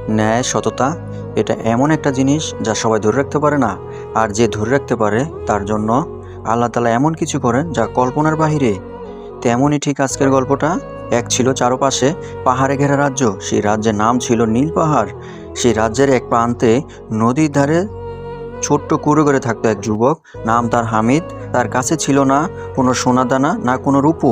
ন্যায়, সততা এটা এমন একটা জিনিস যা সবাই ধরে রাখতে পারে না। আর যে ধরে রাখতে পারে তার জন্য আল্লাহ তাআলা এমন কিছু করেন যা কল্পনার বাহিরে। তেমনই ঠিক আজকের গল্পটা। এক ছিল চারপাশে পাহাড়ে ঘেরা রাজ্য। সেই রাজ্যের নাম ছিল নীল পাহাড়। সেই রাজ্যের এক প্রান্তে নদীর ধারে ছোট্ট কুঁড়ে ঘরে থাকতো এক যুবক। নাম তার হামিদ। তার কাছে ছিল না কোনো সোনাদানা, না কোনো রূপো,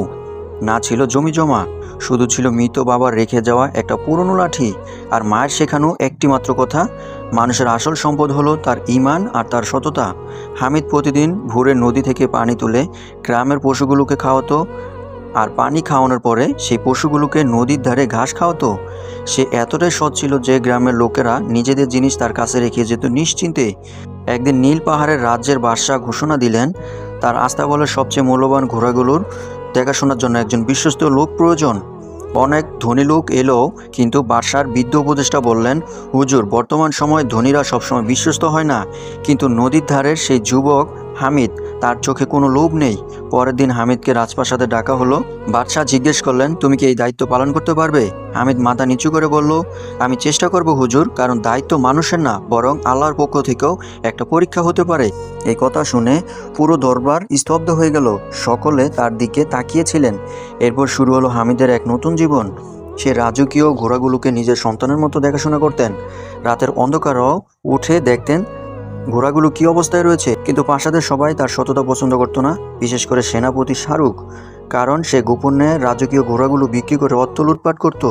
না ছিল জমি জমা। শুধু ছিল মৃত বাবার রেখে যাওয়া একটা পুরনো লাঠি আর মায়ের শেখানো একটি মাত্র কথা, মানুষের আসল সম্পদ হলো তার ঈমান আর তার সততা। হামিদ প্রতিদিন ভোরে নদী থেকে পানি তুলে গ্রামের পশুগুলোকে খাওয়াতো, আর পানি খাওয়ানোর পরে সেই পশুগুলোকে নদীর ধারে ঘাস খাওয়াতো। সে এতটাই সৎ ছিল যে গ্রামের লোকেরা নিজেদের জিনিস তার কাছে রেখে যেত নিশ্চিন্তে। একদিন নীল পাহাড়ের রাজ্যের বাদশাহ ঘোষণা দিলেন তার আস্তাবলের সবচেয়ে মূল্যবান ঘোড়াগুলোর দেখাশোনার জন্য একজন বিশ্বস্ত লোক প্রয়োজন। অনেক ধনী লোক এলো, কিন্তু বাদশার বৃদ্ধ উপদেষ্টা বললেন, হুজুর, বর্তমান সময়ে ধনীরা সবসময় বিশ্বস্ত হয় না। কিন্তু নদীর ধারের সেই যুবক হামিদ, তার চোখে কোনো লোভ নেই। পরের দিন হামিদকে রাজপ্রাসাদে ডাকা হলো। বাদশাহ জিজ্ঞেস করলেন, তুমি কি এই দায়িত্ব পালন করতে পারবে? হামিদ মাথা নিচু করে বলল, আমি চেষ্টা করব হুজুর, কারণ দায়িত্ব মানুষের না, বরং আল্লাহর পক্ষ থেকেও একটা পরীক্ষা হতে পারে। এই কথা শুনে পুরো দরবার স্তব্ধ হয়ে গেল। সকলে তার দিকে তাকিয়েছিলেন। এরপর শুরু হলো হামিদের এক নতুন জীবন। সে রাজকীয় ঘোড়াগুলোকে নিজের সন্তানের মতো দেখাশোনা করতেন। রাতের অন্ধকারও উঠে দেখতেন ঘোড়াগুলো কি অবস্থায় রয়েছে। কিন্তু প্রাসাদের সবাই তার সততা পছন্দ করতো না, বিশেষ করে সেনাপতি শাহরুখ, কারণ সে গোপনে রাজকীয় ঘোড়াগুলো বিক্রি করে অর্থ লুটপাট করত।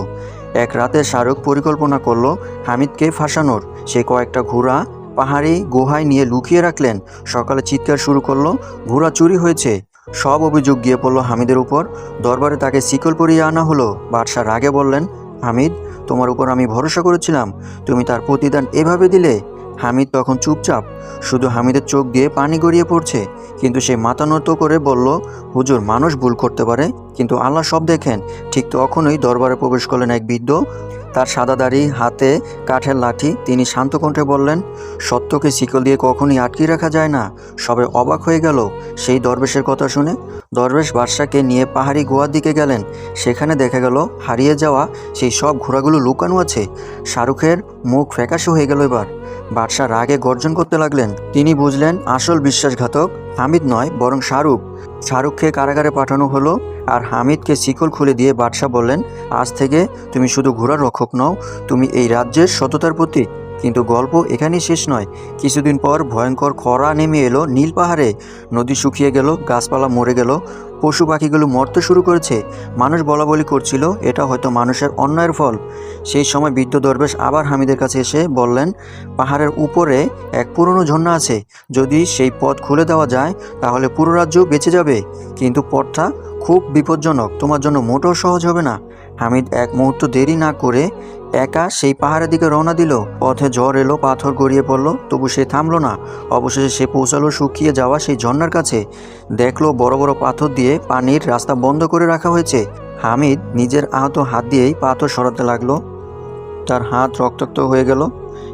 এক রাতে শাহরুখ পরিকল্পনা করলো হামিদকে ফাঁসানোর। সে কয়েকটা ঘোড়া পাহাড়ি গুহায় নিয়ে লুকিয়ে রাখলেন। সকালে চিৎকার শুরু করলো, ঘোড়া চুরি হয়েছে। সব অভিযোগ গিয়ে পড়লো হামিদের উপর। দরবারে তাকে শিকল পরিয়ে আনা হলো। বাদশাহ রাগে বললেন, হামিদ, তোমার উপর আমি ভরসা করেছিলাম, তুমি তার প্রতিদান এভাবে দিলে। হামিদ তখন চুপচাপ, শুধু হামিদের চোখ দিয়ে পানি গড়িয়ে পড়ছে। কিন্তু সে মাথা নত করে বলল, হুজুর, মানুষ ভুল করতে পারে, কিন্তু আল্লাহ সব দেখেন। ঠিক তখনই দরবারে প্রবেশ করলেন এক বৃদ্ধ, তার সাদা দাড়ি, হাতে কাঠের লাঠি। তিনি শান্ত কণ্ঠে বললেন, সত্যকে শিকল দিয়ে কখনই আটকে রাখা যায় না। সবাই অবাক হয়ে গেল সেই দরবেশের কথা শুনে। দরবেশ বাদশাকে নিয়ে পাহাড়ি গুহার দিকে গেলেন। সেখানে দেখা গেল হারিয়ে যাওয়া সেই সব ঘোড়াগুলো লুকানো আছে। শাহরুখের মুখ ফ্যাকাশে হয়ে গেল। এবার বাদশাহ রাগে গর্জন করতে লাগলেন। তিনি বুঝলেন আসল বিশ্বাসঘাতক হামিদ নয়, বরং শাহরুখ। শাহরুখকে কারাগারে পাঠানো হলো, আর হামিদকে শিকল খুলে দিয়ে বাদশাহ বললেন, আজ থেকে তুমি শুধু ঘোড়ার রক্ষক নও, তুমি এই রাজ্যের সততার প্রতীক। কিন্তু গল্প এখানেই শেষ নয়। কিছুদিন পর ভয়ঙ্কর খরা নেমে এলো নীল পাহাড়ে। নদী শুকিয়ে গেল, গাছপালা মরে গেল, পশু পাখিগুলো মরতে শুরু করেছে। মানুষ বলাবলি করছিল এটা হয়তো মানুষের অন্যায়ের ফল। সেই সময় বৃদ্ধ দরবেশ আবার হামিদের কাছে এসে বললেন, পাহাড়ের উপরে এক পুরনো ঝর্ণা আছে। যদি সেই পথ খুলে দেওয়া যায় তাহলে পুরো রাজ্য বেঁচে যাবে। কিন্তু পথটা খুব বিপজ্জনক, তোমার জন্য মোটেও সহজ হবে না। হামিদ এক মুহূর্ত দেরি না করে একা সেই পাহাড়ের দিকে রওনা দিল। পথে ঝড় এলো, পাথর গড়িয়ে পড়লো, তবু সে থামলো না। অবশেষে সে পৌঁছালো শুকিয়ে যাওয়া সেই ঝর্ণার কাছে। দেখলো বড় বড় পাথর দিয়ে পানির রাস্তা বন্ধ করে রাখা হয়েছে। হামিদ নিজের আহত হাত দিয়েই পাথর সরাতে লাগলো। তার হাত রক্তাক্ত হয়ে গেল,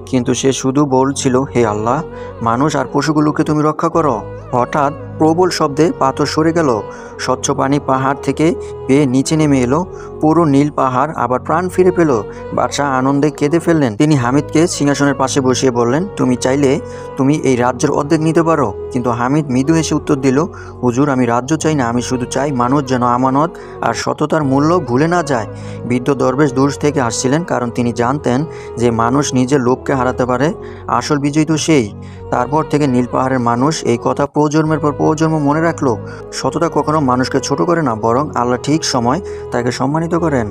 কিন্তু সে শুধু বলছিল, হে আল্লাহ, মানুষ আর পশুগুলোকে তুমি রক্ষা করো। হঠাৎ প্রবল শব্দে পাথর সরে গেল। স্বচ্ছ পানি পাহাড় থেকে বেয়ে নিচে নেমে এলো। পুরো নীল পাহাড় আবার প্রাণ ফিরে পেল। বাদশাহ আনন্দে কেঁদে ফেললেন। তিনি হামিদকে সিংহাসনের পাশে বসিয়ে বললেন, তুমি চাইলে তুমি এই রাজ্যের অর্ধেক নিতে পারো। কিন্তু হামিদ মৃদু হেসে উত্তর দিল, হুজুর, আমি রাজ্য চাই না, আমি শুধু চাই মানুষ যেন আমানত আর সততার মূল্য ভুলে না যায়। বৃদ্ধ দরবেশ দূর থেকে আসছিলেন, কারণ তিনি জানতেন যে মানুষ নিজের লোভকে হারাতে পারে, আসল বিজয়ী তো সেই। তারপর থেকে নীল পাহাড়ের মানুষ এই কথা প্রজন্মের পর প্রজন্ম মনে রাখলো, সততা কখনো মানুষকে ছোট করে না, বরং আল্লাহ ঠিক সময় তাকে সম্মানিত করেন।